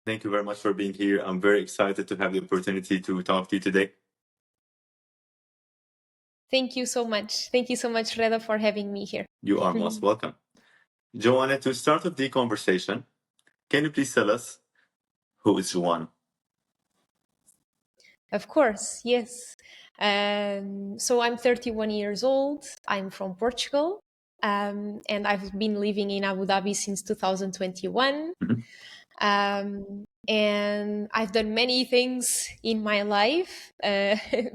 Thank you very much for being here. I'm very excited to have the opportunity to talk to you today. Thank you so much. Thank you so much, Reda, for having me here. You are most welcome. Joanna, to start off the conversation, can you please tell us who is Joanna? Of course, yes. So I'm 31 years old. I'm from Portugal. And I've been living in Abu Dhabi since 2021. And I've done many things in my life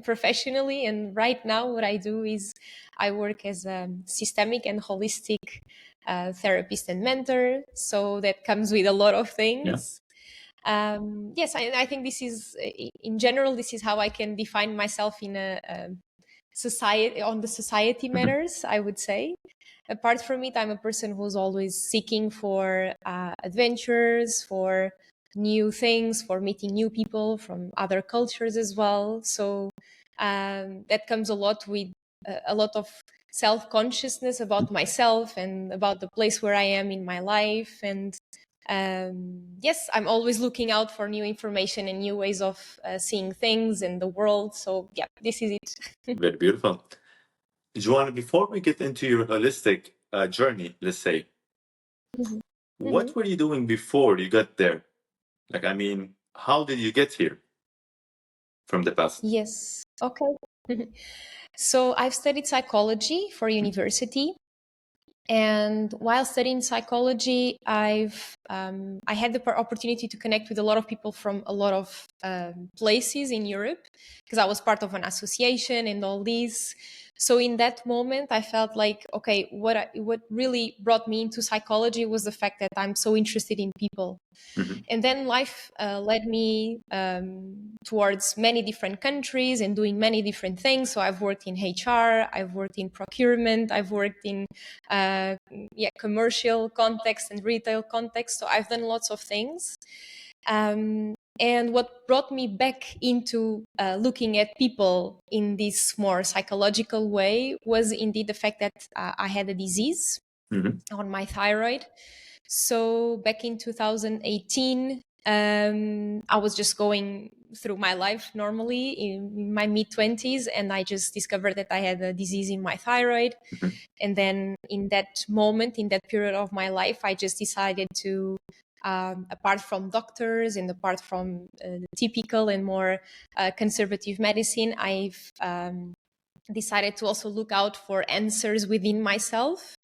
professionally. And right now, what I do is I work as a systemic and holistic therapist and mentor. So that comes with a lot of things. Yes, I think this is, in general, this is how I can define myself in a society, on the society matters, I would say. Apart from it, I'm a person who's always seeking for adventures, for new things, for meeting new people from other cultures as well. So that comes a lot with a lot of self-consciousness about myself and about the place where I am in my life. And yes, I'm always looking out for new information and new ways of seeing things in the world. So yeah, this is it. Very beautiful. Joanna, before we get into your holistic journey, let's say, what were you doing before you got there? Like, I mean, how did you get here from the past? Yes. Okay. So I've studied psychology for university. And while studying psychology, I had the opportunity to connect with a lot of people from a lot of places in Europe, because I was part of an association and all these. So in that moment, I felt like, okay, what really brought me into psychology was the fact that I'm so interested in people. And then life led me towards many different countries and doing many different things. So I've worked in HR, I've worked in procurement, I've worked in commercial context and retail context. So I've done lots of things. And what brought me back into looking at people in this more psychological way was indeed the fact that I had a disease on my thyroid. So back in 2018, I was just going through my life normally in my mid-20s, and I just discovered that I had a disease in my thyroid. And then in that moment, in that period of my life, I just decided to, apart from doctors and apart from the typical and more conservative medicine, I've decided to also look out for answers within myself.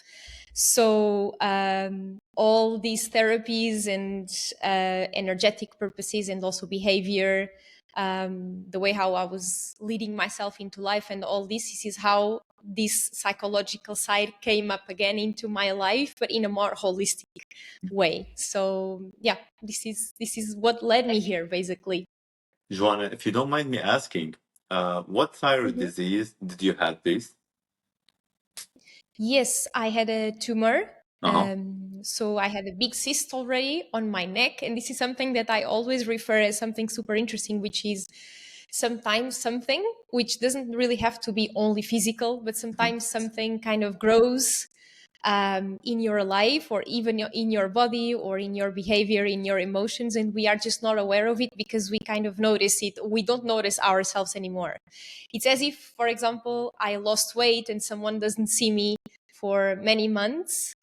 So all these therapies and energetic purposes and also behavior, the way how I was leading myself into life and all this is how this psychological side came up again into my life, but in a more holistic way. So yeah, this is what led me here, basically. Joanna, if you don't mind me asking, what thyroid disease did you have, please? Yes, I had a tumor. So I had a big cyst already on my neck. And this is something that I always refer as something super interesting, which is sometimes something which doesn't really have to be only physical, but sometimes something kind of grows in your life or even in your body or in your behavior, in your emotions. And we are just not aware of it because we kind of notice it. We don't notice ourselves anymore. It's as if, for example, I lost weight and someone doesn't see me for many months.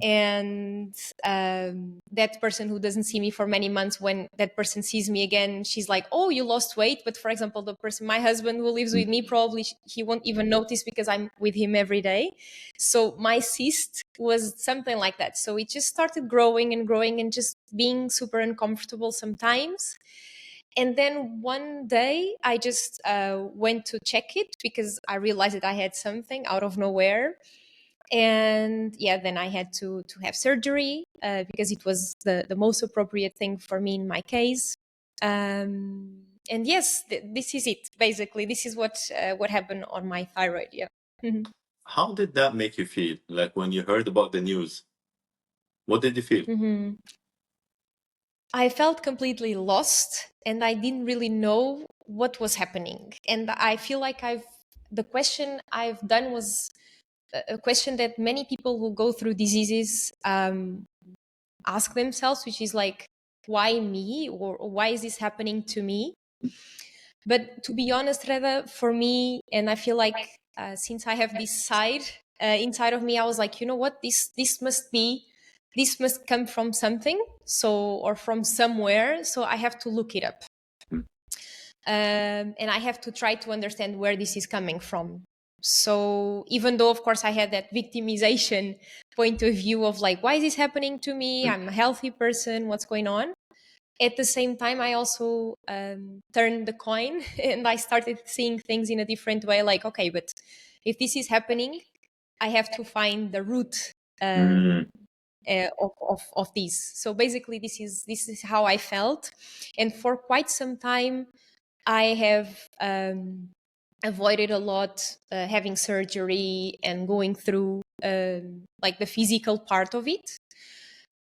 And that person who doesn't see me for many months, when that person sees me again, she's like, oh, you lost weight. But for example, the person, my husband who lives with me, probably he won't even notice because I'm with him every day. So my cyst was something like that. So it just started growing and growing and just being super uncomfortable sometimes. And then one day I just went to check it because I realized that I had something out of nowhere. And yeah, then I had to have surgery because it was the most appropriate thing for me in my case. And yes, this is it. Basically, this is what happened on my thyroid. Yeah. How did that make you feel? Like when you heard about the news, what did you feel? I felt completely lost, and I didn't really know what was happening. And I feel like the question I've done was a question that many people who go through diseases ask themselves, which is like, why me, or why is this happening to me? But to be honest, Reda, for me, and I feel like since I have this side inside of me, I was like, you know what, this must come from something, or from somewhere, so I have to look it up. And I have to try to understand where this is coming from. So even though, of course, I had that victimization point of view of like, why is this happening to me? I'm a healthy person. What's going on? At the same time, I also turned the coin and I started seeing things in a different way. Like, okay, but if this is happening, I have to find the root of this. So basically, this is how I felt, and for quite some time, I have avoided a lot having surgery and going through like the physical part of it.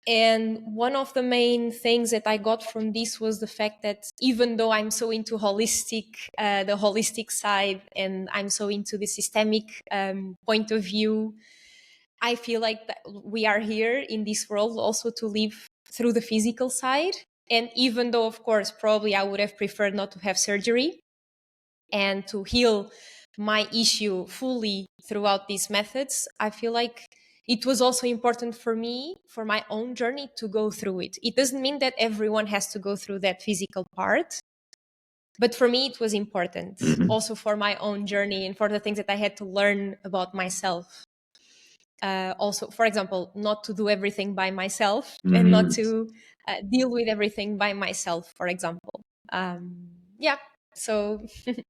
And one of the main things that I got from this was the fact that even though I'm so into the holistic side, and I'm so into the systemic point of view, I feel like that we are here in this world also to live through the physical side. And even though, of course, probably I would have preferred not to have surgery and to heal my issue fully throughout these methods, I feel like it was also important for me, for my own journey, to go through it. It doesn't mean that everyone has to go through that physical part, but for me, it was important also for my own journey and for the things that I had to learn about myself. Also, for example, not to do everything by myself and not to deal with everything by myself, for example. Yeah, so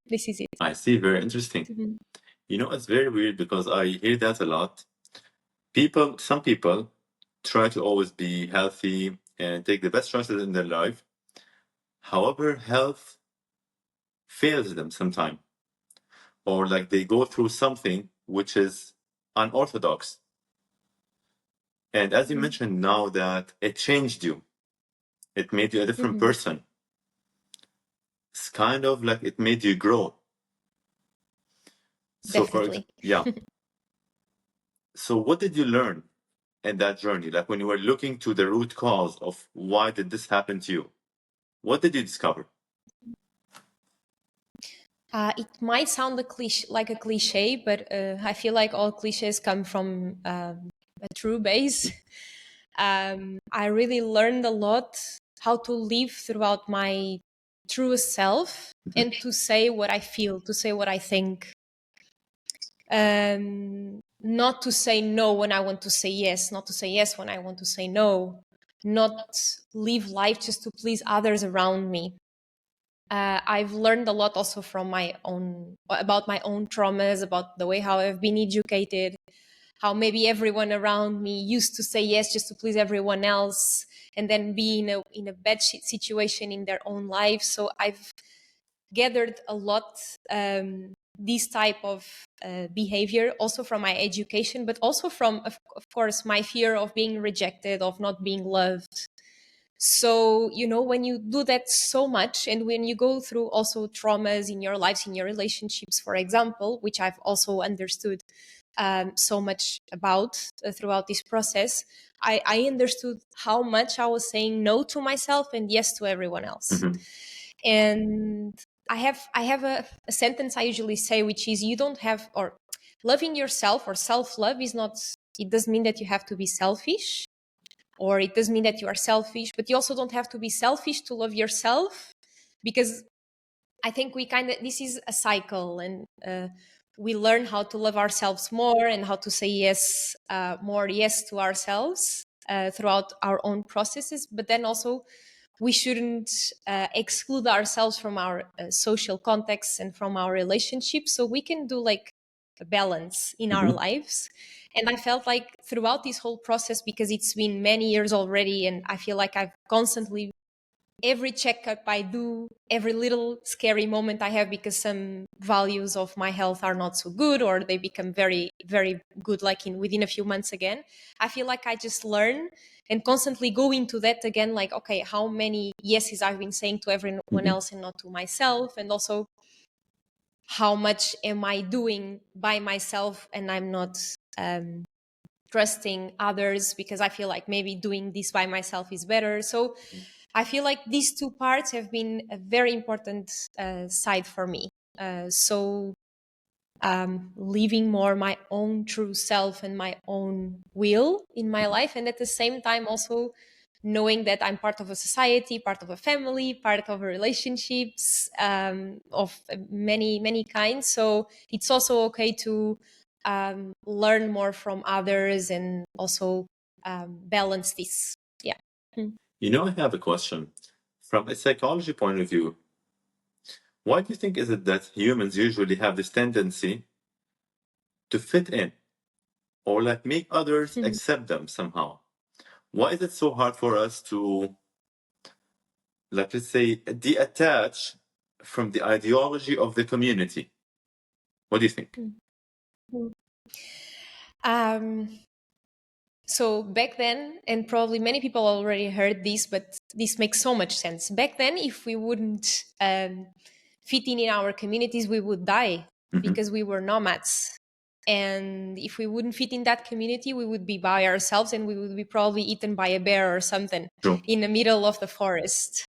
this is it. I see. Very interesting. You know, it's very weird because I hear that a lot. Some people try to always be healthy and take the best choices in their life. However, health fails them sometime, or like they go through something which is unorthodox. And as you mentioned now that it changed you, it made you a different person. It's kind of like it made you grow. So Definitely. So what did you learn in that journey? Like when you were looking to the root cause of why did this happen to you? What did you discover? It might sound like a cliche, but I feel like all cliches come from a true base. I really learned a lot how to live throughout my truest self and to say what I feel, to say what I think. Not to say no when I want to say yes, not to say yes when I want to say no, not live life just to please others around me. I've learned a lot also from about my own traumas, about the way how I've been educated, how maybe everyone around me used to say yes just to please everyone else, and then be in a bad situation in their own lives. So I've gathered a lot this type of behavior also from my education, but also from, of course, my fear of being rejected, of not being loved. So, when you do that so much, and when you go through also traumas in your lives, in your relationships, for example, which I've also understood so much about throughout this process, I understood how much I was saying no to myself and yes to everyone else. And I have a sentence I usually say, which is, you don't have, or loving yourself or self-love is not, it doesn't mean that you have to be selfish, or it doesn't mean that you are selfish, but you also don't have to be selfish to love yourself, because I think this is a cycle, and we learn how to love ourselves more and how to say yes, more yes to ourselves throughout our own processes. But then also we shouldn't exclude ourselves from our social context and from our relationships, so we can do like a balance in our lives. And I felt like throughout this whole process, because it's been many years already, and I feel like I've constantly every checkup I do, every little scary moment I have because some values of my health are not so good, or they become very, very good, like within a few months again, I feel like I just learn and constantly go into that again, like, okay, how many yeses I've been saying to everyone else and not to myself, and also how much am I doing by myself and I'm not trusting others because I feel like maybe doing this by myself is better. So I feel like these two parts have been a very important side for me. So living more my own true self and my own will in my life, and at the same time also knowing that I'm part of a society, part of a family, part of relationships of many, many kinds. So it's also okay to learn more from others and also balance this. Yeah. You know, I have a question. From a psychology point of view, why do you think is it that humans usually have this tendency to fit in or like make others accept them somehow? Why is it so hard for us to, like, let's say, detach from the ideology of the community? What do you think? So back then, and probably many people already heard this, but this makes so much sense. Back then, if we wouldn't fit in our communities, we would die because we were nomads. And if we wouldn't fit in that community, we would be by ourselves and we would be probably eaten by a bear or something True. in the middle of the forest.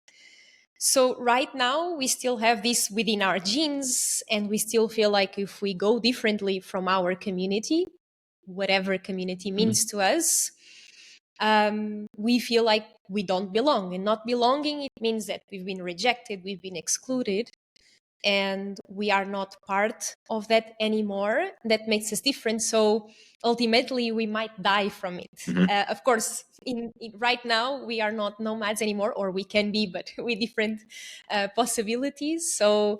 So right now, we still have this within our genes, and we still feel like if we go differently from our community, whatever community means to us, we feel like we don't belong. And not belonging, it means that we've been rejected, we've been excluded, and we are not part of that anymore. That makes us different. So ultimately, we might die from it. Of course, right now, we are not nomads anymore, or we can be, but with different possibilities. So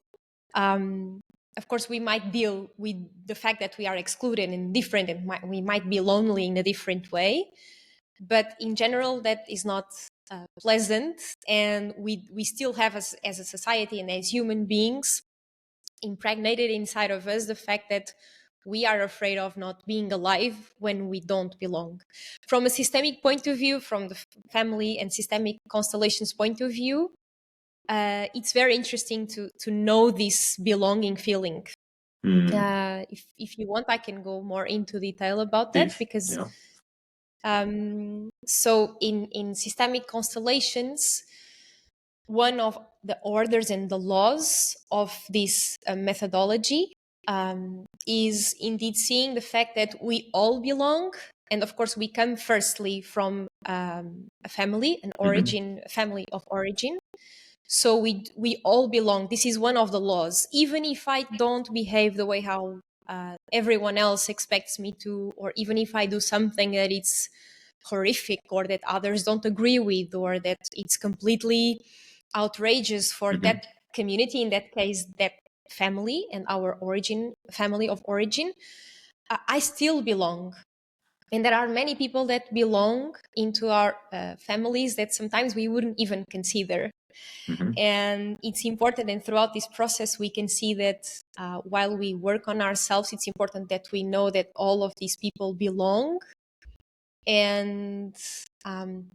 of course, we might deal with the fact that we are excluded and different, and we might be lonely in a different way. But in general, that is not pleasant. And we still have, as a society and as human beings, impregnated inside of us the fact that we are afraid of not being alive when we don't belong. From a systemic point of view, from the family and systemic constellations point of view, it's very interesting to know this belonging feeling. If you want, I can go more into detail about that, because so in systemic constellations, one of the orders and the laws of this methodology is indeed seeing the fact that we all belong. And of course, we come firstly from a family, an origin, family of origin. So we all belong. This is one of the laws. Even if I don't behave the way how everyone else expects me to, or even if I do something that it's horrific or that others don't agree with, or that it's completely outrageous for that community, in that case, that family and our origin, family of origin, I still belong. And there are many people that belong into our families that sometimes we wouldn't even consider. And it's important, and throughout this process we can see that while we work on ourselves, it's important that we know that all of these people belong. And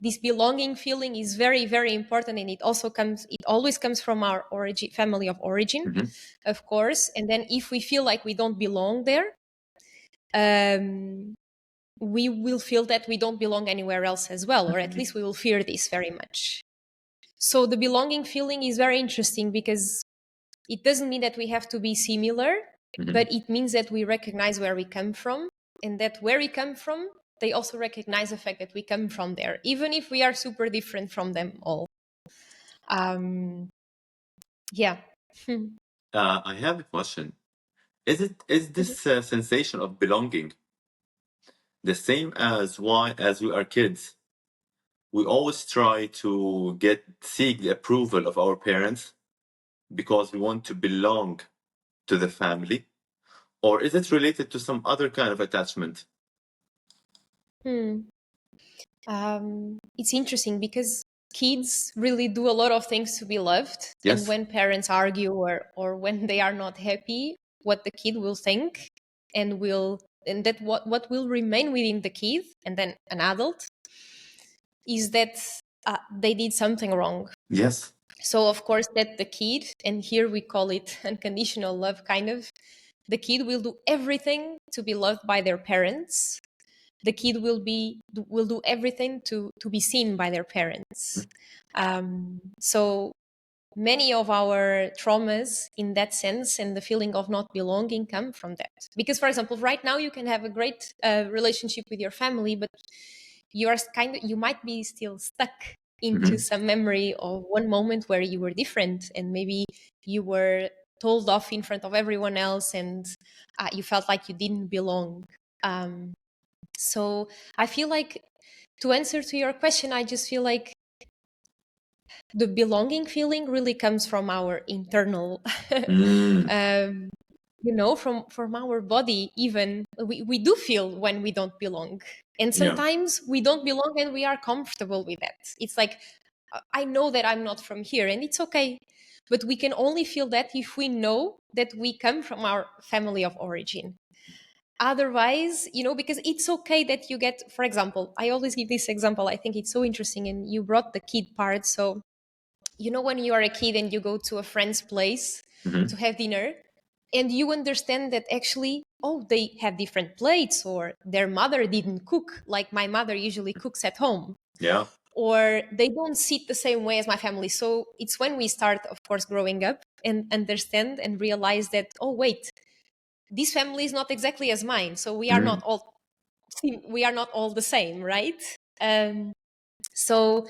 this belonging feeling is very, very important, and it always comes from our origin, family of origin, of course. And then if we feel like we don't belong there, we will feel that we don't belong anywhere else as well, or at least we will fear this very much. So the belonging feeling is very interesting, because it doesn't mean that we have to be similar, but it means that we recognize where we come from, and that where we come from, they also recognize the fact that we come from there, even if we are super different from them all. Yeah. I have a question. Is this sensation of belonging the same as why, as we are kids, we always try to seek the approval of our parents because we want to belong to the family? Or is it related to some other kind of attachment? It's interesting, because kids really do a lot of things to be loved. Yes. And when parents argue or when they are not happy, what the kid will think and that what will remain within the kid and then an adult is that they did something wrong. Yes. So of course that the kid, and here we call it unconditional love, kind of, the kid will do everything to be loved by their parents. The kid will do everything to be seen by their parents. So many of our traumas in that sense and the feeling of not belonging come from that. Because, for example, right now you can have a great relationship with your family, but you might be still stuck into some memory of one moment where you were different and maybe you were told off in front of everyone else and you felt like you didn't belong. So I feel like, to answer to your question, I just feel like the belonging feeling really comes from our internal from our body. Even we do feel when we don't belong, and sometimes we don't belong and we are comfortable with that. It's like, I know that I'm not from here and it's okay, but we can only feel that if we know that we come from our family of origin. Otherwise, because it's okay that you get, for example, I always give this example, I think it's so interesting, and you brought the kid part. So when you are a kid and you go to a friend's place to have dinner, and you understand that actually, oh, they have different plates, or their mother didn't cook like my mother usually cooks at home. Yeah. Or they don't sit the same way as my family. So it's when we start, of course, growing up and understand and realize that, oh, wait, this family is not exactly as mine. So we are not all the same, right? So,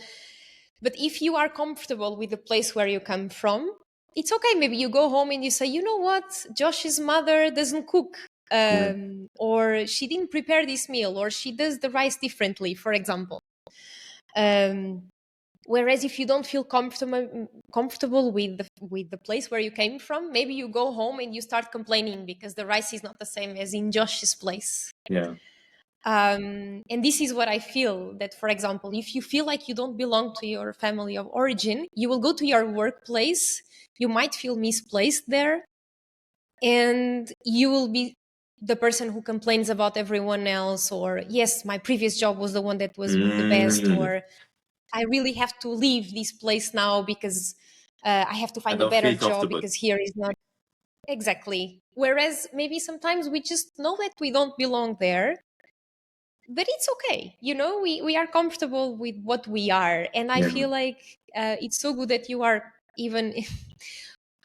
but if you are comfortable with the place where you come from, it's okay. Maybe you go home and you say, you know what, Josh's mother doesn't cook, or she didn't prepare this meal, or she does the rice differently, for example. Whereas if you don't feel comfortable with the place where you came from, maybe you go home and you start complaining because the rice is not the same as in Josh's place. Yeah. And this is what I feel, that, for example, if you feel like you don't belong to your family of origin, you will go to your workplace, you might feel misplaced there, and you will be the person who complains about everyone else, or, yes, my previous job was the one that was the best, or I really have to leave this place now because I have to find a better job because here is not exactly. Whereas maybe sometimes we just know that we don't belong there, but it's okay. We are comfortable with what we are. And I feel like it's so good that you are even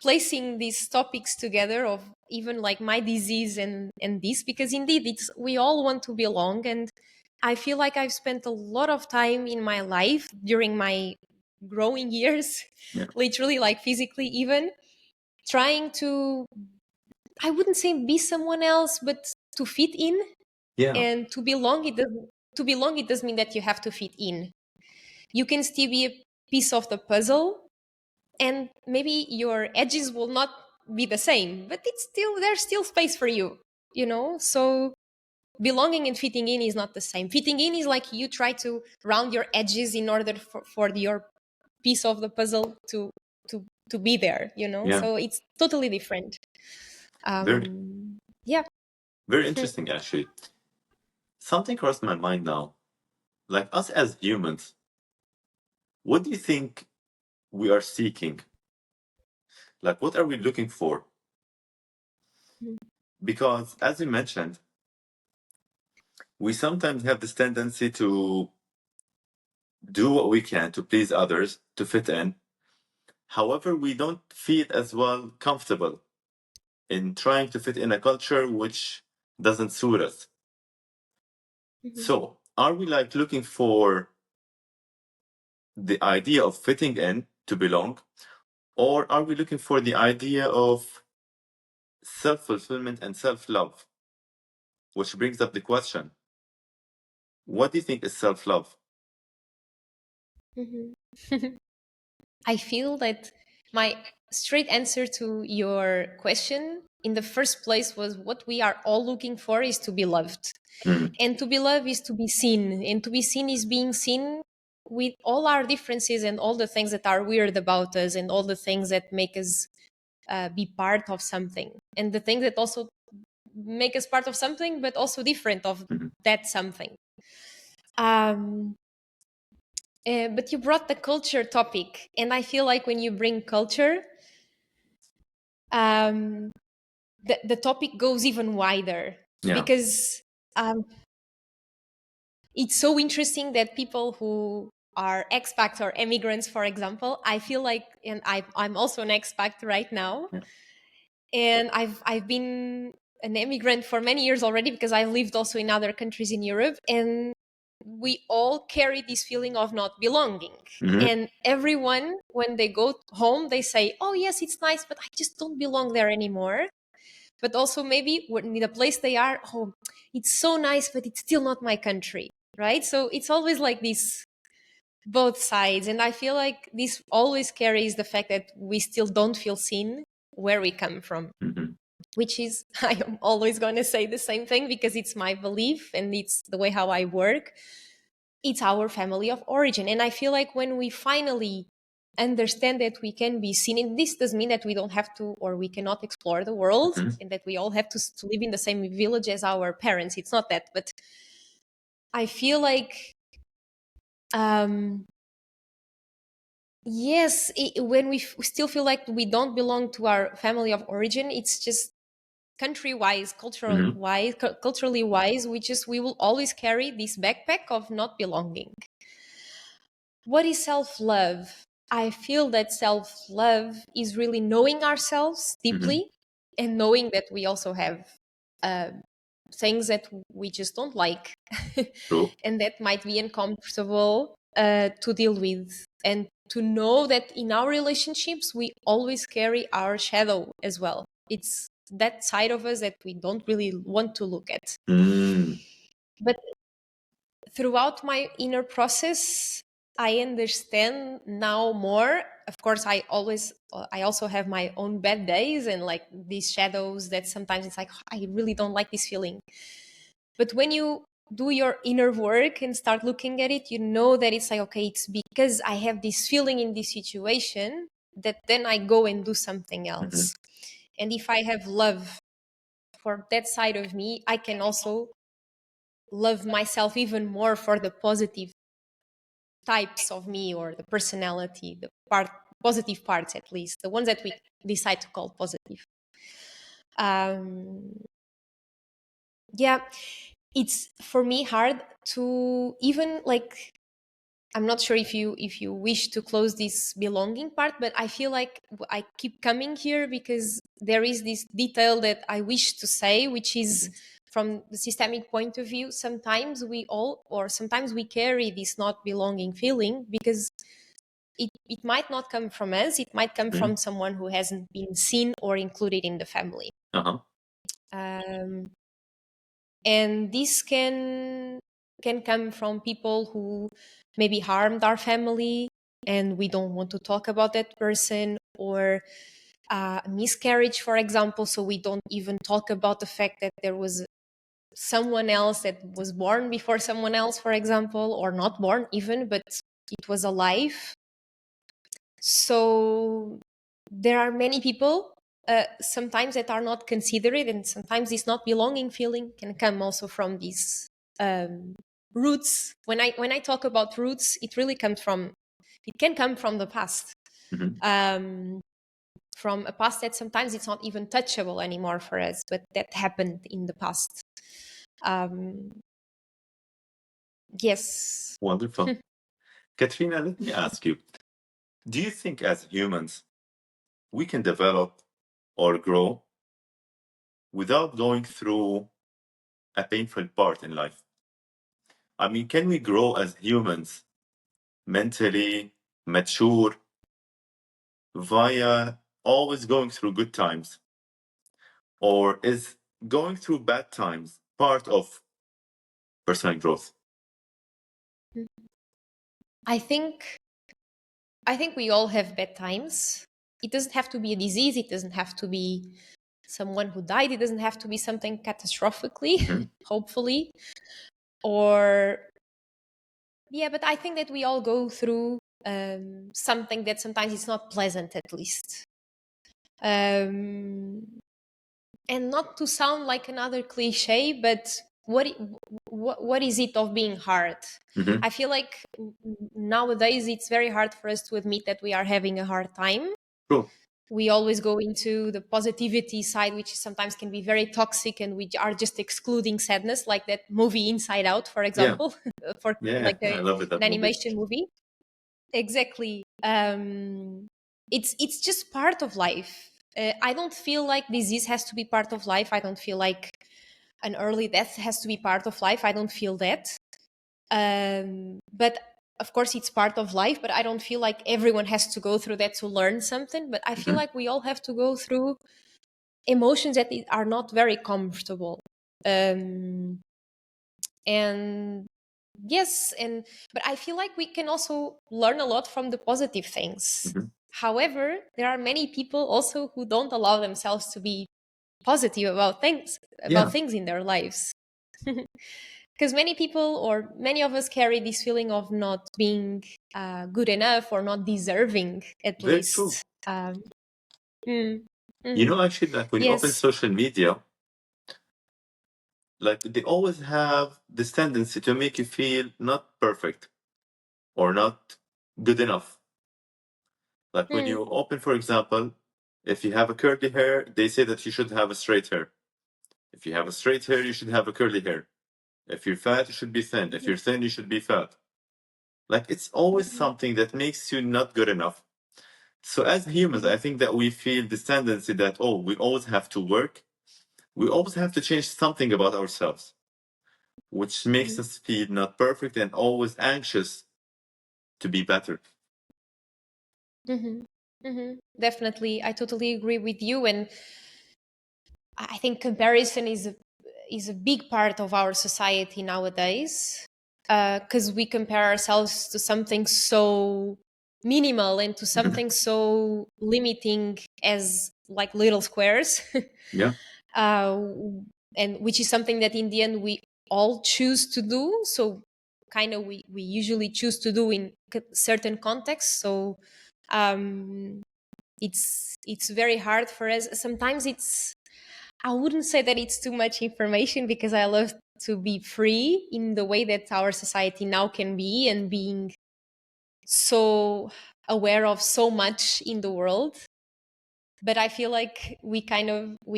placing these topics together, of even like my disease and this, because indeed we all want to belong. And I feel like I've spent a lot of time in my life during my growing years, literally, like physically even, trying to, I wouldn't say be someone else, but to fit in. And to belong, it doesn't mean that you have to fit in. You can still be a piece of the puzzle, and maybe your edges will not be the same, but there's still space for you. So belonging and fitting in is not the same. Fitting in is like you try to round your edges in order for your piece of the puzzle to be there. So it's totally different. Very interesting, actually. Something crossed my mind now. Like, us as humans, what do you think we are seeking? Like, what are we looking for? Because, as you mentioned, we sometimes have this tendency to do what we can to please others, to fit in. However, we don't feel as well comfortable in trying to fit in a culture which doesn't suit us. So, are we like looking for the idea of fitting in to belong, or are we looking for the idea of self-fulfillment and self-love? Which brings up the question, what do you think is self-love? I feel that my straight answer to your question in the first place was, what we are all looking for is to be loved. And to be loved is to be seen. And to be seen is being seen with all our differences and all the things that are weird about us and all the things that make us be part of something, and the things that also make us part of something but also different of that something. But you brought the culture topic, and I feel like when you bring culture, the topic goes even wider. Yeah. Because it's so interesting that people who are expats or immigrants, for example, I feel like, and I'm also an expat right now, yeah. And I've been an immigrant for many years already because I lived also in other countries in Europe, and we all carry this feeling of not belonging. And everyone, when they go home, they say, oh yes, it's nice, but I just don't belong there anymore. But also maybe when in the place they are, oh, it's so nice, but it's still not my country, right? So it's always like this, both sides. And I feel like this always carries the fact that we still don't feel seen where we come from. Which is, I am always going to say the same thing because it's my belief and it's the way how I work. It's our family of origin. And I feel like when we finally understand that we can be seen, and this doesn't mean that we don't have to or we cannot explore the world and that we all have to live in the same village as our parents. It's not that. But I feel like, yes, when we still feel like we don't belong to our family of origin, it's just country-wise, culturally wise, we will always carry this backpack of not belonging. What is self-love? I feel that self-love is really knowing ourselves deeply and knowing that we also have things that we just don't like and that might be uncomfortable to deal with, and to know that in our relationships we always carry our shadow as well. It's that side of us that we don't really want to look at. But throughout my inner process, I understand now more. Of course, I also have my own bad days and like these shadows that sometimes it's like, I really don't like this feeling. But when you do your inner work and start looking at it, you know that it's like, okay, it's because I have this feeling in this situation that then I go and do something else. And if I have love for that side of me, I can also love myself even more for the positive types of me, or the personality, the positive parts, at least the ones that we decide to call positive. Yeah, it's for me hard to even like, I'm not sure if you wish to close this belonging part, but I feel like I keep coming here because there is this detail that I wish to say, which is from the systemic point of view, sometimes sometimes we carry this not belonging feeling because it might not come from us, it might come from someone who hasn't been seen or included in the family. And this can come from people who maybe harmed our family and we don't want to talk about that person, or miscarriage, for example, so we don't even talk about the fact that there was someone else that was born before someone else, for example, or not born even, but it was alive. So there are many people sometimes that are not considered, and sometimes this not belonging feeling can come also from these roots. When I talk about roots, it can come from the past, from a past that sometimes it's not even touchable anymore for us, but that happened in the past. Yes. Wonderful. Katrina, let me ask you, do you think as humans we can develop or grow without going through a painful part in life? I mean, can we grow as humans mentally mature via always going through good times? Or is going through bad times part of personal growth? I think we all have bad times. It doesn't have to be a disease. It doesn't have to be someone who died. It doesn't have to be something catastrophically, hopefully. Or Yeah, but I think that we all go through something that sometimes it's not pleasant, at least. And not to sound like another cliche, but what is it of being hard? I feel like nowadays it's very hard for us to admit that we are having a hard time. True. We always go into the positivity side, which sometimes can be very toxic, and we are just excluding sadness, like that movie Inside Out, for example, for like I love it, an that movie. animation movie. Exactly. It's just part of life. I don't feel like disease has to be part of life. I don't feel like an early death has to be part of life. I don't feel that. But of course, it's part of life. But I don't feel like everyone has to go through that to learn something. But I feel like we all have to go through emotions that are not very comfortable. And yes, but I feel like we can also learn a lot from the positive things. However, there are many people also who don't allow themselves to be positive about things in their lives. Because many people, or many of us, carry this feeling of not being good enough or not deserving, at Very true. least. You know, actually, like when you open Yes. social media, like they always have this tendency to make you feel not perfect or not good enough. Like when you open, for example, if you have a curly hair, they say that you should have a straight hair. If you have a straight hair, you should have a curly hair. If you're fat, you should be thin. If you're thin, you should be fat. Like it's always something that makes you not good enough. So as humans, I think that we feel this tendency that, oh, we always have to work. We always have to change something about ourselves, which makes us feel not perfect and always anxious to be better. Definitely, I totally agree with you, and I think comparison is a big part of our society nowadays, because we compare ourselves to something so minimal and to something so limiting as like little squares. Yeah. uh, and which is something that in the end we all choose to do. So kind of we usually choose to do in certain contexts. So it's very hard for us. Sometimes I wouldn't say that it's too much information, because I love to be free in the way that our society now can be, and being so aware of so much in the world. But I feel like we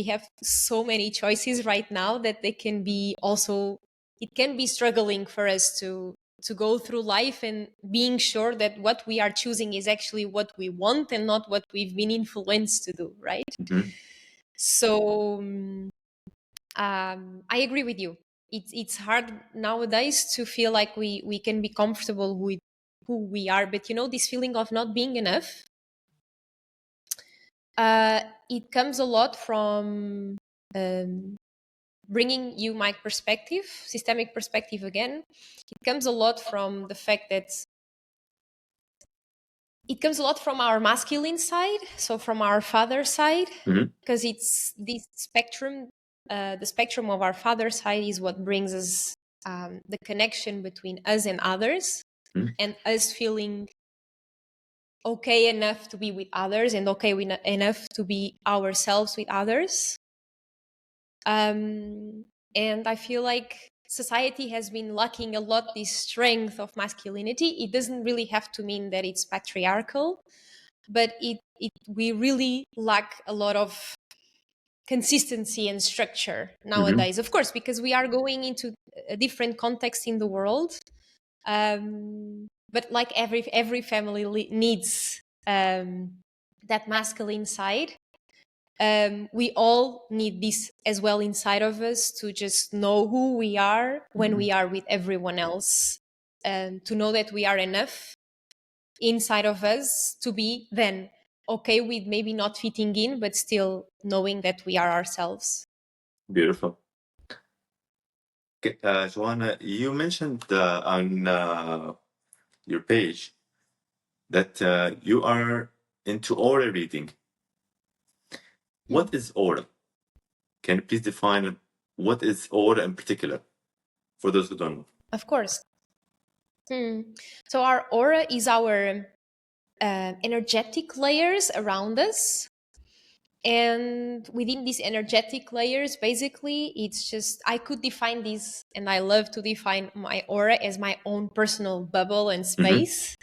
have so many choices right now that they can be also, it can be struggling for us to go through life and being sure that what we are choosing is actually what we want and not what we've been influenced to do, right? So I agree with you. It's hard nowadays to feel like we can be comfortable with who we are, but this feeling of not being enough, it comes a lot from bringing you my perspective, systemic perspective again. It comes a lot from the fact that it comes a lot from our masculine side, so from our father side, because it's this spectrum. The spectrum of our father side is what brings us the connection between us and others, and us feeling okay enough to be with others and okay enough to be ourselves with others. And I feel like society has been lacking a lot this strength of masculinity. It doesn't really have to mean that it's patriarchal, but we really lack a lot of consistency and structure nowadays. Of course, because we are going into a different context in the world. But like every family needs that masculine side. We all need this as well inside of us, to just know who we are when we are with everyone else, to know that we are enough inside of us to be then okay with maybe not fitting in, but still knowing that we are ourselves. Beautiful. Okay, Joanna, you mentioned on your page that you are into aura reading. What is aura? Can you please define what is aura in particular for those who don't know? Of course. So our aura is our energetic layers around us. And within these energetic layers, basically, it's just, I could define this, and I love to define my aura as my own personal bubble and space.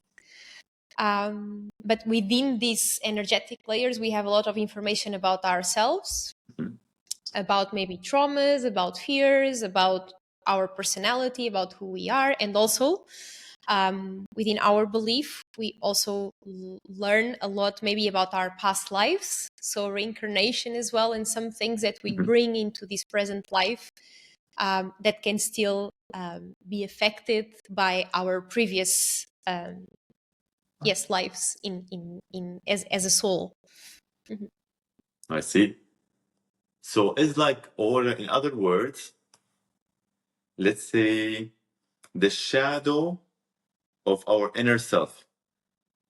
But within these energetic layers, we have a lot of information about ourselves, about maybe traumas, about fears, about our personality, about who we are, and also within our belief, we also learn a lot maybe about our past lives, so reincarnation as well, and some things that we bring into this present life that can still be affected by our previous lives in as a soul. I see. So it's like, or in other words, let's say the shadow of our inner self,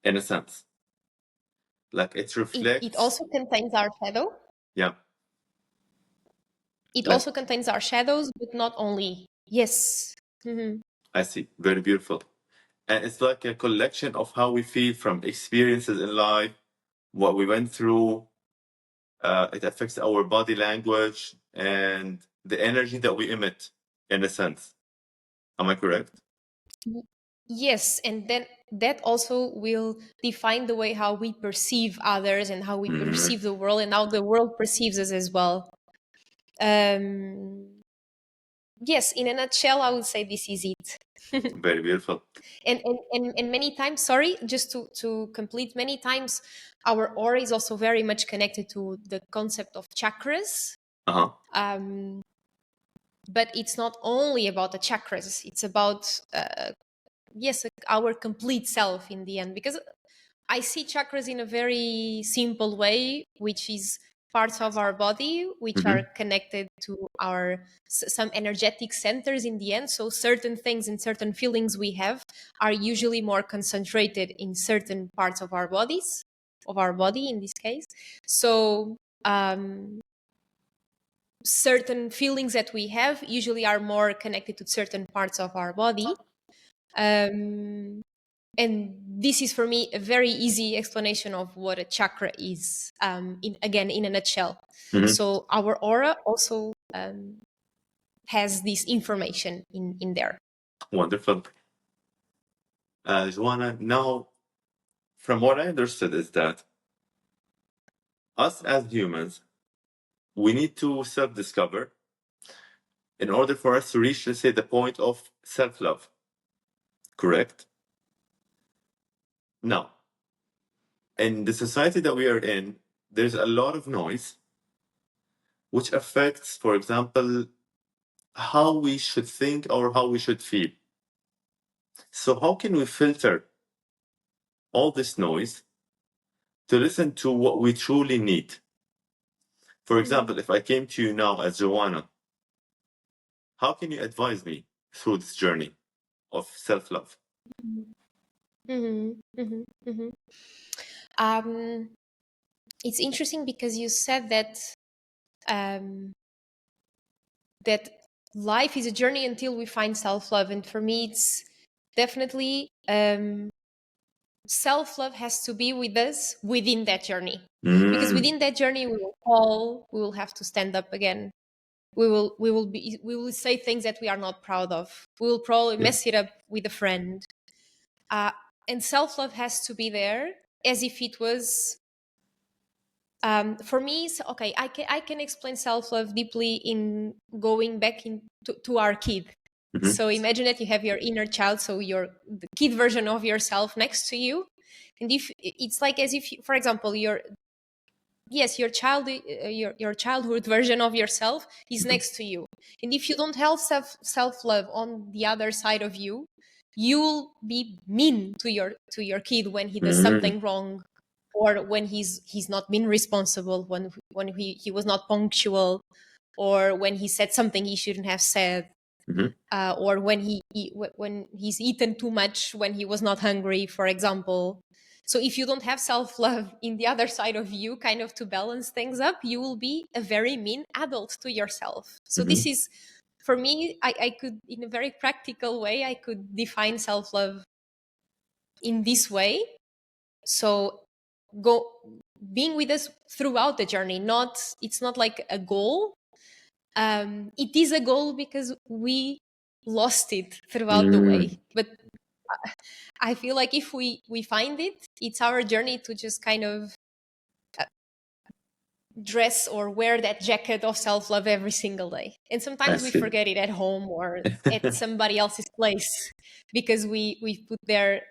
in a sense. Like it reflects. It also contains our shadow. Yeah. It also contains our shadows, but not only. Yes. I see. Very beautiful. And it's like a collection of how we feel from experiences in life, what we went through. It affects our body language and the energy that we emit, in a sense. Am I correct? Yes, and then that also will define the way how we perceive others and how we perceive the world and how the world perceives us as well. Yes, in a nutshell, I would say this is it. Very beautiful. And many times, sorry, just to complete, many times our aura is also very much connected to the concept of chakras. But it's not only about the chakras, it's about our complete self in the end, because I see chakras in a very simple way, which is parts of our body which are connected to our some energetic centers in the end. So certain things and certain feelings we have are usually more concentrated in certain parts of our body in this case. So certain feelings that we have usually are more connected to certain parts of our body. And this is for me a very easy explanation of what a chakra is, in a nutshell. So our aura also has this information in there. Wonderful. Joanna, now, from what I understood is that us as humans, we need to self-discover in order for us to reach, let's say, the point of self-love. Correct? Now, in the society that we are in, there's a lot of noise which affects, for example, how we should think or how we should feel. So how can we filter all this noise to listen to what we truly need? For example, if I came to you now as Joanna, how can you advise me through this journey of self-love? It's interesting because you said that that life is a journey until we find self-love, and for me it's definitely self-love has to be with us within that journey, because within that journey we will fall, we will have to stand up again, we will say things that we are not proud of, we will probably mess it up with a friend, and self-love has to be there as if it was for me. So, okay, I can explain self-love deeply in going back to our kid. So imagine that you have your inner child, so the kid version of yourself next to you, and if it's like as if for example your childhood version of yourself is next to you, and if you don't have self-love on the other side of you, you'll be mean to your kid when he does something wrong, or when he's not been responsible, when he was not punctual, or when he said something he shouldn't have said, or when he's eaten too much when he was not hungry, for example. So if you don't have self-love in the other side of you, kind of to balance things up, you will be a very mean adult to yourself. So this is for me, I could, in a very practical way, I could define self-love in this way. So being with us throughout the journey, it's not like a goal. It is a goal because we lost it throughout the way. But I feel like if we find it, it's our journey to just kind of dress or wear that jacket of self-love every single day. And sometimes we forget it at home or at somebody else's place because we put their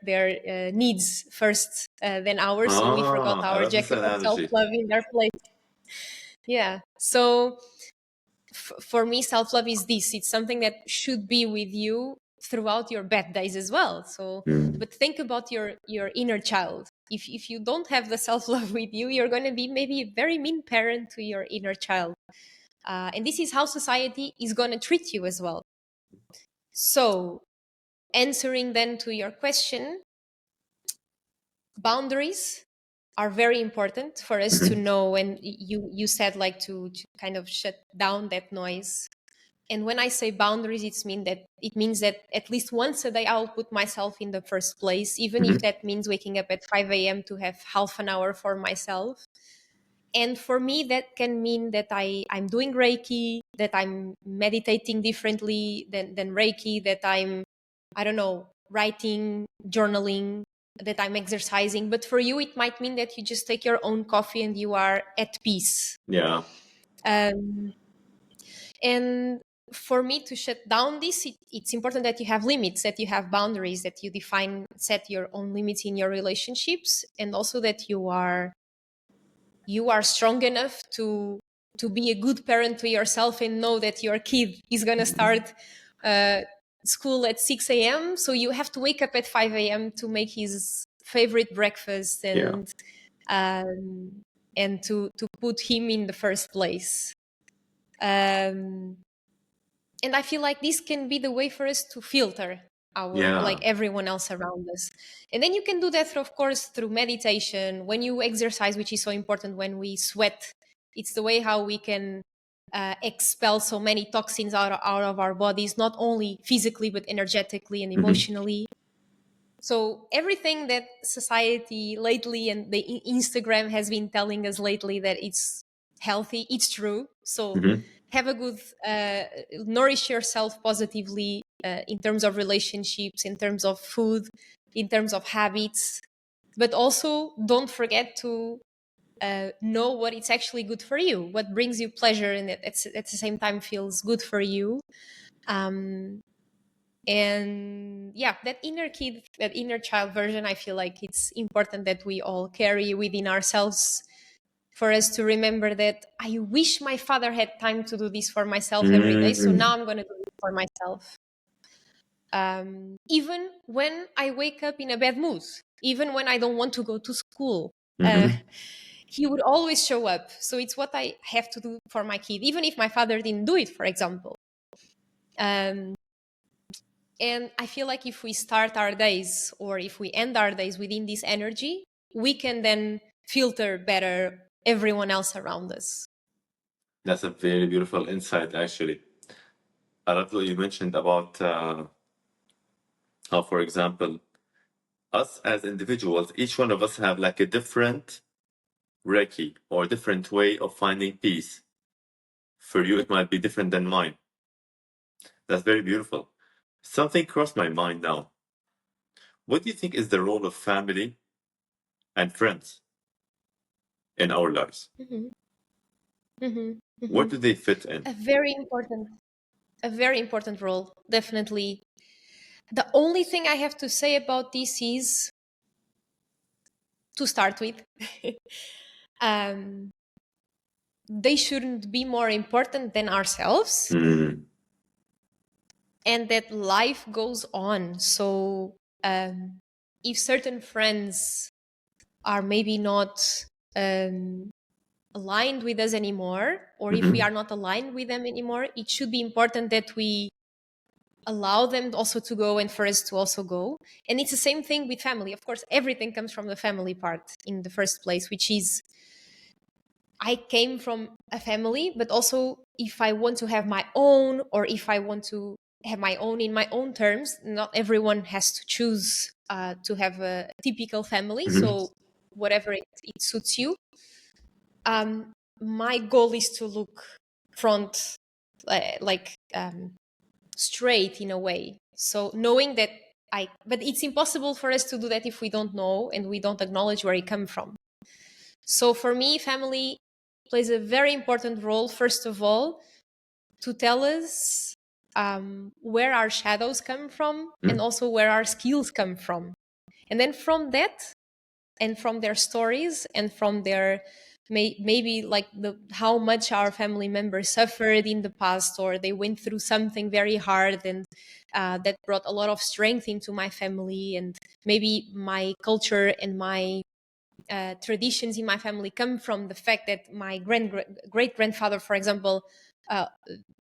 needs first than ours. So we forgot our jacket of self-love in their place. Yeah. So for me, self-love is this. It's something that should be with you throughout your bad days as well. So, but think about your inner child. If you don't have the self-love with you, you're going to be maybe a very mean parent to your inner child. And this is how society is going to treat you as well. So, answering then to your question, boundaries are very important for us to know. And you said like to kind of shut down that noise. And when I say boundaries, it means that at least once a day I'll put myself in the first place, even if that means waking up at 5 a.m. to have half an hour for myself. And for me, that can mean that I'm doing Reiki, that I'm meditating differently than Reiki, that I'm, I don't know, writing, journaling, that I'm exercising. But for you, it might mean that you just take your own coffee and you are at peace. Yeah. And for me to shut down this, it's important that you have limits, that you have boundaries, that you set your own limits in your relationships, and also that you are strong enough to be a good parent to yourself and know that your kid is going to start school at 6 a.m. So you have to wake up at 5 a.m. to make his favorite breakfast and to put him in the first place. And I feel like this can be the way for us to filter like everyone else around us. And then you can do that, of course, through meditation, when you exercise, which is so important, when we sweat. It's the way how we can expel so many toxins out of our bodies, not only physically, but energetically and emotionally. So everything that society lately and the Instagram has been telling us lately that it's healthy, it's true. So have a good, nourish yourself positively in terms of relationships, in terms of food, in terms of habits. But also don't forget to know what it's actually good for you, what brings you pleasure and at the same time feels good for you. And yeah, that inner kid, that inner child version, I feel like it's important that we all carry within ourselves, for us to remember that I wish my father had time to do this for myself every day, so now I'm going to do it for myself. Even when I wake up in a bad mood, even when I don't want to go to school, he would always show up. So it's what I have to do for my kid, even if my father didn't do it, for example. And I feel like if we start our days or if we end our days within this energy, we can then filter better everyone else around us. That's a very beautiful insight, actually. I love what you mentioned about how, for example, us as individuals, each one of us have like a different Reiki or a different way of finding peace. For you, it might be different than mine. That's very beautiful. Something crossed my mind now. What do you think is the role of family and friends in our lives? What do they fit in? A very important role, definitely. The only thing I have to say about this is, to start with, they shouldn't be more important than ourselves. And that life goes on. So if certain friends are maybe not aligned with us anymore, or if we are not aligned with them anymore, it should be important that we allow them also to go and for us to also go. And it's the same thing with family. Of course, everything comes from the family part in the first place, which is, I came from a family, but also if I want to have my own, or if I want to have my own in my own terms. Not everyone has to choose to have a typical family. So whatever it suits you. My goal is to look front, like straight in a way. So knowing that but it's impossible for us to do that if we don't know and we don't acknowledge where it come from. So for me, family plays a very important role, first of all, to tell us where our shadows come from and also where our skills come from. And then from that, and from their stories, and from their maybe like how much our family members suffered in the past, or they went through something very hard, and that brought a lot of strength into my family. And maybe my culture and my traditions in my family come from the fact that my great grandfather, for example,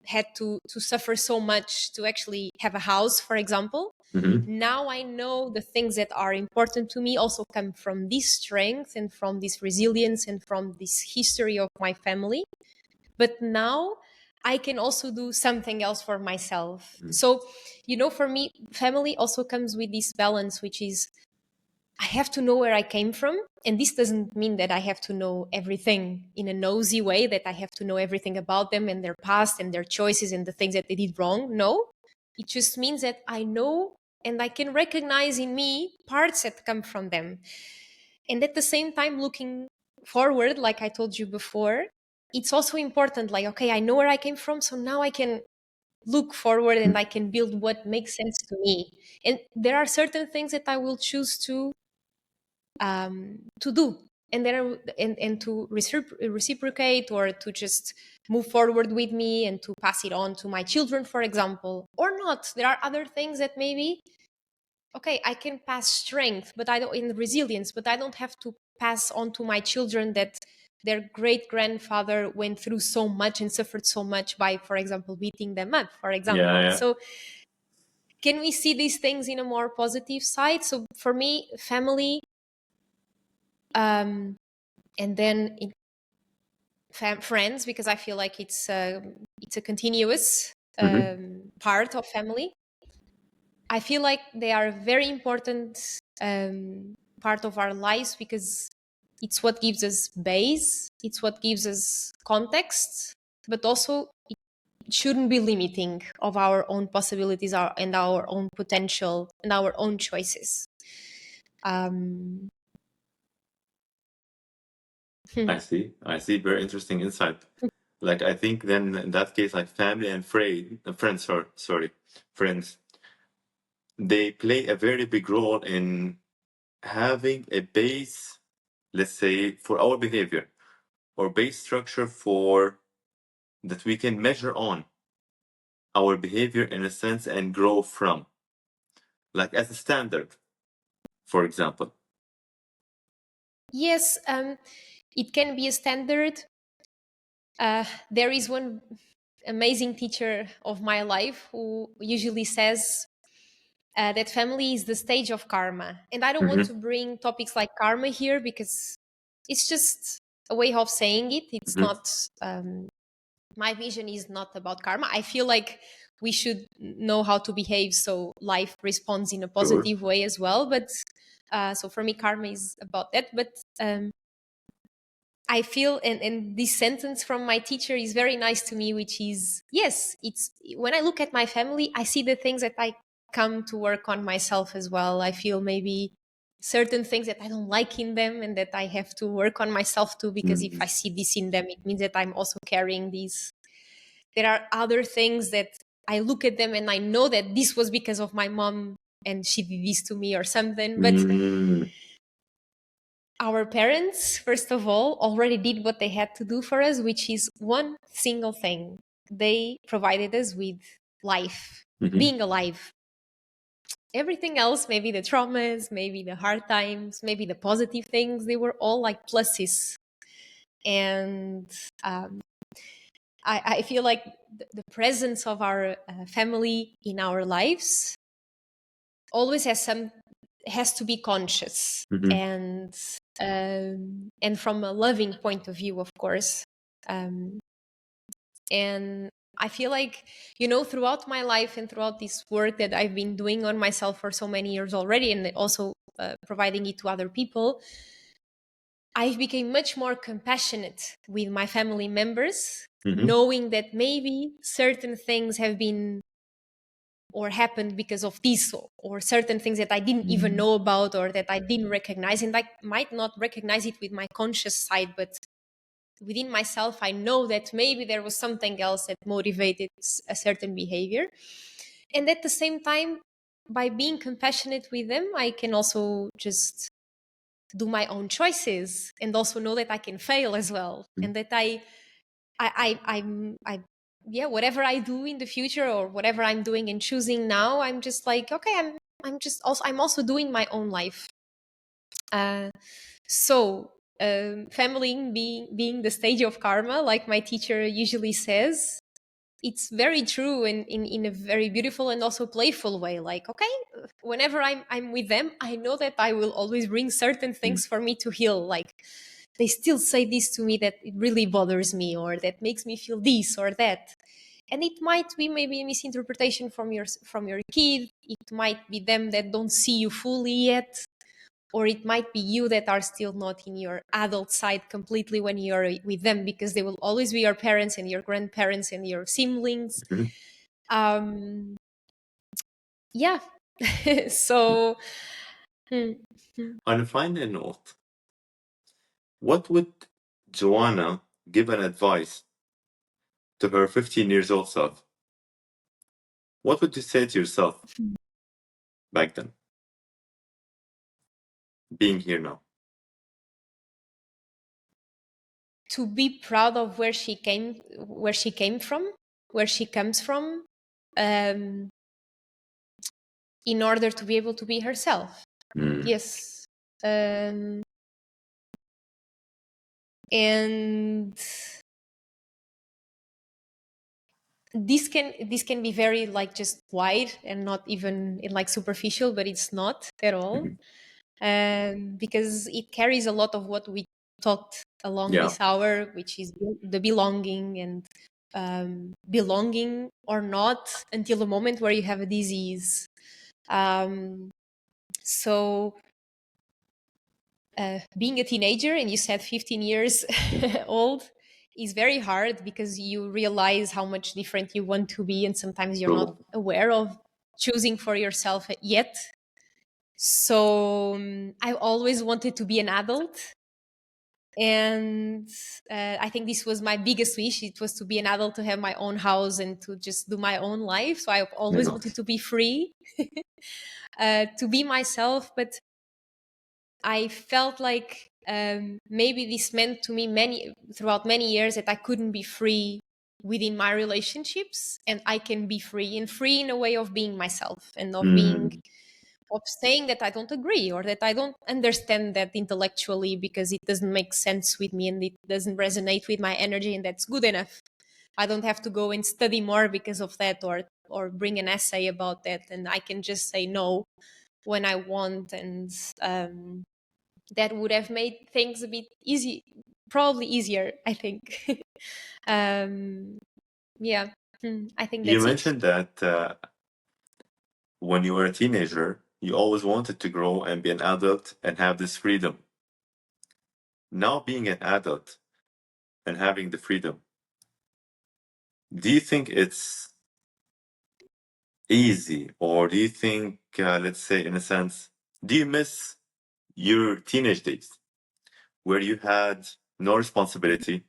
had to suffer so much to actually have a house, for example. Now I know the things that are important to me also come from this strength and from this resilience and from this history of my family. But now I can also do something else for myself. So, for me, family also comes with this balance, which is I have to know where I came from. And this doesn't mean that I have to know everything in a nosy way, that I have to know everything about them and their past and their choices and the things that they did wrong. No, it just means that I know and I can recognize in me parts that come from them. And at the same time, looking forward, like I told you before, it's also important, like, okay, I know where I came from. So now I can look forward and I can build what makes sense to me. And there are certain things that I will choose to do, and then and to reciprocate, or to just move forward with me and to pass it on to my children, for example, or not. There are other things that maybe, okay, I can pass strength, but I don't, in resilience, but I don't have to pass on to my children that their great grandfather went through so much and suffered so much by, for example, beating them up, for example. So can we see these things in a more positive side? So for me, family, and then friends, because I feel like it's a continuous part of family. I feel like they are a very important part of our lives, because it's what gives us base, it's what gives us context, but also it shouldn't be limiting of our own possibilities, and our own potential and our own choices. I see. Very interesting insight. Like, I think then in that case, like family and friends, friends, they play a very big role in having a base, let's say, for our behavior, or base structure for that we can measure on our behavior in a sense and grow from, like as a standard, for example. Yes, it can be a standard. There is one amazing teacher of my life who usually says that family is the stage of karma. And I don't want to bring topics like karma here, because it's just a way of saying it. It's not, my vision is not about karma. I feel like we should know how to behave so life responds in a positive way as well. But so for me, karma is about that. But I feel, and this sentence from my teacher is very nice to me, which is, yes, it's when I look at my family, I see the things that I come to work on myself as well. I feel maybe certain things that I don't like in them and that I have to work on myself too, because if I see this in them, it means that I'm also carrying these. There are other things that I look at them and I know that this was because of my mom and she did this to me or something. But our parents, first of all, already did what they had to do for us, which is one single thing. They provided us with life, being alive. Everything else, maybe the traumas, maybe the hard times, maybe the positive things, they were all like pluses. And I feel like the presence of our family in our lives always has has to be conscious and from a loving point of view, of course. And I feel like, throughout my life and throughout this work that I've been doing on myself for so many years already, and also providing it to other people, I've become much more compassionate with my family members, knowing that maybe certain things have been or happened because of this, or certain things that I didn't even know about or that I didn't recognize. And I might not recognize it with my conscious side, but within myself, I know that maybe there was something else that motivated a certain behavior. And at the same time, by being compassionate with them, I can also just do my own choices and also know that I can fail as well. And that whatever I do in the future or whatever I'm doing and choosing now, I'm just like, okay, I'm also doing my own life. Family being the stage of karma, like my teacher usually says, it's very true in a very beautiful and also playful way. Like, okay, whenever I'm with them, I know that I will always bring certain things for me to heal. Like, they still say this to me that it really bothers me, or that makes me feel this or that. And it might be maybe a misinterpretation from your kid. It might be them that don't see you fully yet, or it might be you that are still not in your adult side completely when you're with them, because they will always be your parents and your grandparents and your siblings. Yeah. So on a final note, what would Joanna give an advice to her 15 years old self? What would you say to yourself back then, being here now? To be proud of where she comes from, in order to be able to be herself. Yes. And this can be very like just wide and not even in like superficial, but it's not at all. Because it carries a lot of what we talked along this hour, which is the belonging, and belonging or not until the moment where you have a disease. So being a teenager, and you said 15 years old, is very hard, because you realize how much different you want to be, and sometimes you're not aware of choosing for yourself yet. So I always wanted to be an adult, and I think this was my biggest wish. It was to be an adult, to have my own house, and to just do my own life. So I always wanted to be free, to be myself. But I felt like maybe this meant to me throughout many years that I couldn't be free within my relationships, and I can be free in a way of being myself, and of saying that I don't agree, or that I don't understand that intellectually, because it doesn't make sense with me and it doesn't resonate with my energy, and that's good enough. I don't have to go and study more because of that, or bring an essay about that, and I can just say no when I want. And that would have made things a bit probably easier, I think. Yeah, I think that's You mentioned that when you were a teenager, you always wanted to grow and be an adult and have this freedom. Now, being an adult and having the freedom, do you think it's easy, or do you think, let's say, in a sense, do you miss your teenage days where you had no responsibility,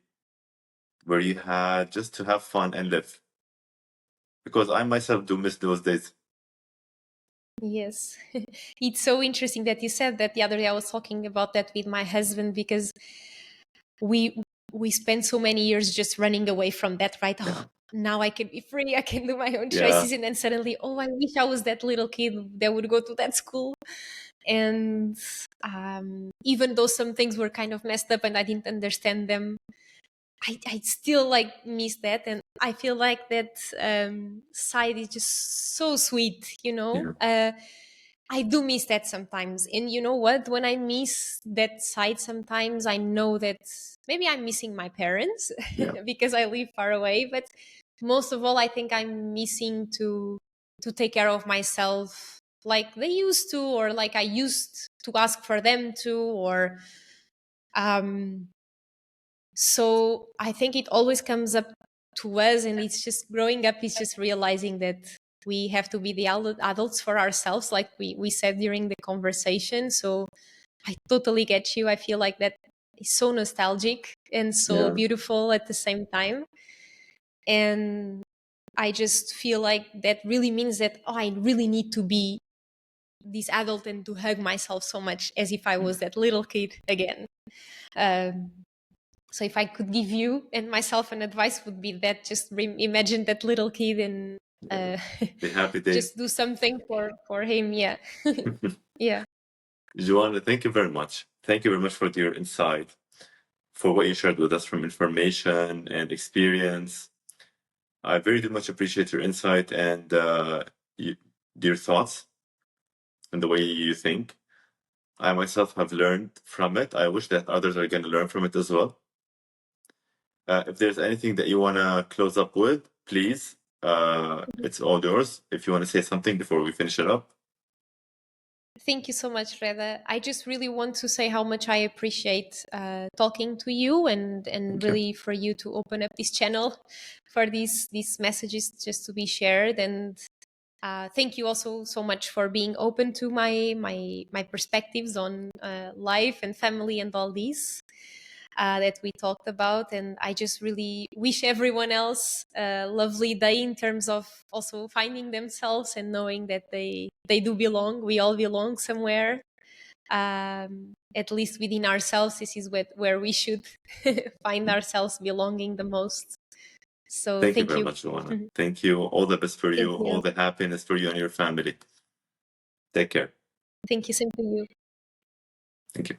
where you had just to have fun and live? Because I myself do miss those days. Yes. It's so interesting that you said that. The other day I was talking about that with my husband, because we spent so many years just running away from that, right? Oh, now I can be free, I can do my own choices. And then suddenly, oh, I wish I was that little kid that would go to that school. And even though some things were kind of messed up and I didn't understand them, I still like miss that. And I feel like that side is just so sweet, I do miss that sometimes. And you know what? When I miss that side sometimes, I know that maybe I'm missing my parents Yeah. because I live far away. But most of all, I think I'm missing to take care of myself like they used to, or like I used to ask for them to, or um so I think it always comes up to us, and it's just growing up, it's just realizing that we have to be the adults for ourselves, like we said during the conversation. So I totally get you. I feel like that is so nostalgic and so Yeah. beautiful at the same time. And I just feel like that really means that, oh, I really need to be this adult and to hug myself so much as if I was that little kid again. Um, so if I could give you and myself an advice, would be that just imagine that little kid and uh, The happy days. just do something for him. Yeah, yeah. Joanna, thank you very much. Thank you very much for your insight, for what you shared with us from information and experience. I very much appreciate your insight and you, your thoughts and the way you think. I myself have learned from it. I wish that others are going to learn from it as well. If there's anything that you want to close up with, please, it's all yours. If you want to say something before we finish it up. Thank you so much, Reda. I just really want to say how much I appreciate talking to you, and Thank you. really for you to open up this channel for these messages just to be shared. And thank you also so much for being open to my perspectives on life and family and all these that we talked about. And I just really wish everyone else a lovely day in terms of also finding themselves and knowing that they do belong. We all belong somewhere. At least within ourselves, this is where we should find ourselves belonging the most. So Thank you thank very you. much, Luana. Thank you. All the best for Thank you. you. All the happiness for you and your family. Take care. Thank you. Same to you. Thank you.